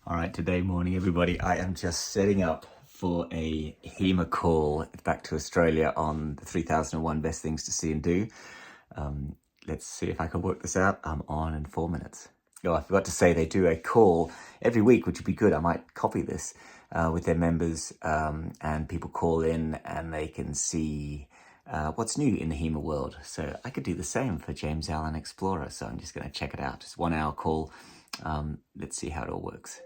All right, today morning, everybody, I am just setting up for a Hema call back to Australia on the 3001 best things to see and do. Let's see if I can work this out. I'm on in 4 minutes. Oh, I forgot to say they do a call every week, which would be good. I might copy this with their members, and people call in and they can see what's new in the Hema world. So I could do the same for James Allen Explorer. So I'm just going to check it out. Just 1 hour call. Let's see how it all works.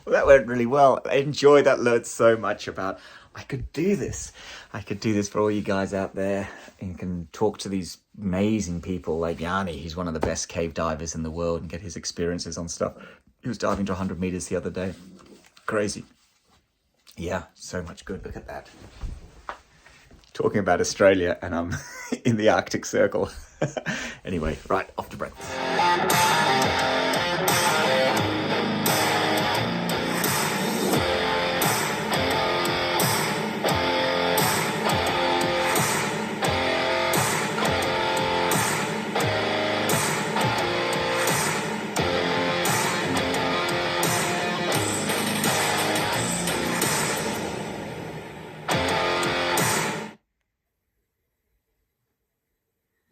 Well, that went really well. I enjoyed that. Learned so much about. I could do this. I could do this for all you guys out there. And you can talk to these amazing people like Yanni. He's one of the best cave divers in the world, and get his experiences on stuff. He was diving to 100 meters the other day. Crazy. Yeah, so much good. Look at that. Talking about Australia, and I'm in the Arctic Circle. Anyway, right, off to breakfast.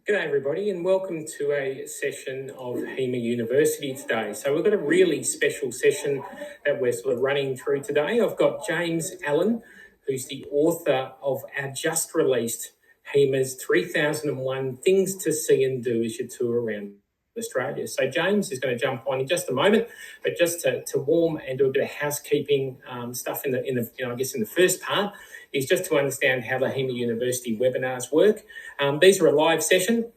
G'day everybody, and welcome to a session of Hema University today. So we've got a really special session that we're sort of running through today. I've got James Allen, who's the author of our just released Hema's 3001 Things to See and Do as you tour around Australia. So James is going to jump on in just a moment, but just to warm and do a bit of housekeeping stuff in the first part is just to understand how the Hema University webinars work. These are a live session.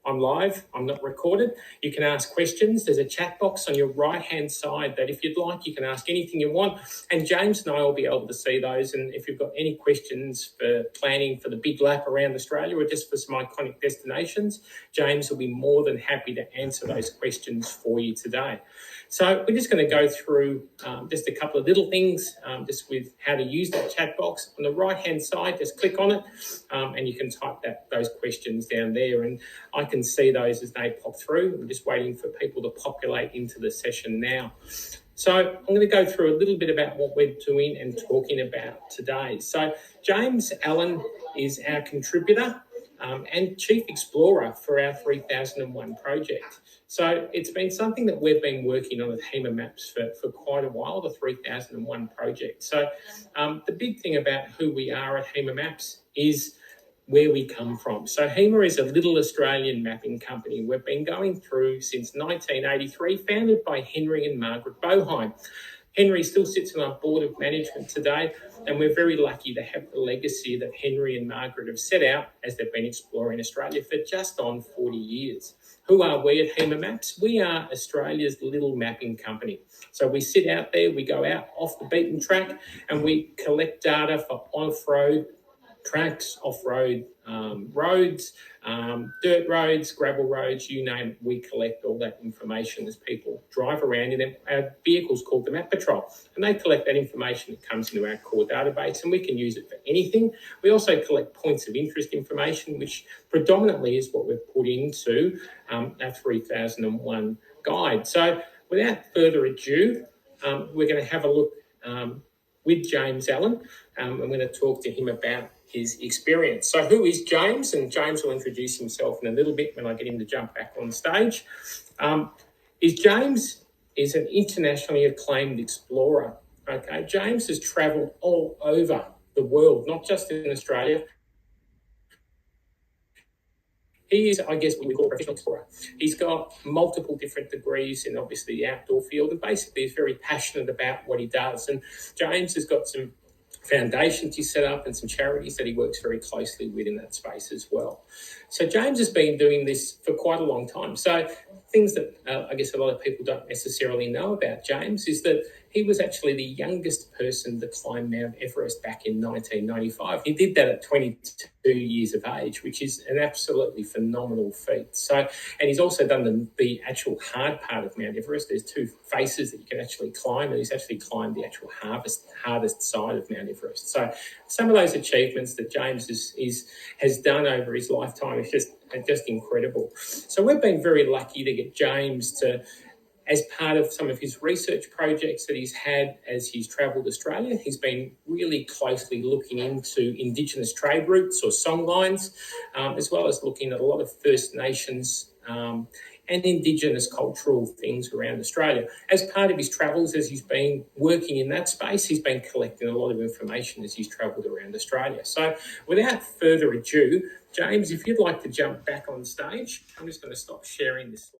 I'm live, I'm not recorded. You can ask questions. There's a chat box on your right-hand side that if you'd like, you can ask anything you want. And James and I will be able to see those. And if you've got any questions for planning for the big lap around Australia or just for some iconic destinations, James will be more than happy to answer those questions for you today. So we're just going to go through just a couple of little things just with how to use that chat box. On the right-hand side, just click on it and you can type those questions down there. And I can see those as they pop through. I'm just waiting for people to populate into the session now. So I'm going to go through a little bit about what we're doing and talking about today. So James Allen is our contributor and Chief Explorer for our 3001 project. So it's been something that we've been working on at Hema Maps for quite a while, the 3001 project. So the big thing about who we are at Hema Maps is where we come from. So Hema is a little Australian mapping company. We've been going through since 1983, founded by Henry and Margaret Boheim. Henry still sits on our board of management today, and we're very lucky to have the legacy that Henry and Margaret have set out as they've been exploring Australia for just on 40 years. Who are we at Hema Maps? We are Australia's little mapping company. So we sit out there, we go out off the beaten track, and we collect data for off-road tracks, off-road roads, dirt roads, gravel roads, you name it, we collect all that information as people drive around in them. Our vehicle's called the Map Patrol, and they collect that information that comes into our core database, and we can use it for anything. We also collect points of interest information, which predominantly is what we've put into our 3001 guide. So without further ado, we're going to have a look with James Allen. I'm going to talk to him about his experience. So who is James? And James will introduce himself in a little bit when I get him to jump back on stage. James is an internationally acclaimed explorer. Okay, James has travelled all over the world, not just in Australia. He is, I guess, what we call a professional explorer. He's got multiple different degrees in obviously the outdoor field, and basically he's very passionate about what he does. And James has got some foundations he set up and some charities that he works very closely with in that space as well. So James has been doing this for quite a long time. So things that I guess a lot of people don't necessarily know about James is that he was actually the youngest person to climb Mount Everest back in 1995. He did that at 22 years of age, which is an absolutely phenomenal feat. So, and he's also done the actual hard part of Mount Everest. There's two faces that you can actually climb, and he's actually climbed the actual hardest side of Mount Everest. So, some of those achievements that James has done over his lifetime is just incredible. So, we've been very lucky to get James to, as part of some of his research projects that he's had as he's travelled Australia, he's been really closely looking into indigenous trade routes or songlines, as well as looking at a lot of First Nations and indigenous cultural things around Australia. As part of his travels, as he's been working in that space, he's been collecting a lot of information as he's travelled around Australia. So without further ado, James, if you'd like to jump back on stage, I'm just going to stop sharing this.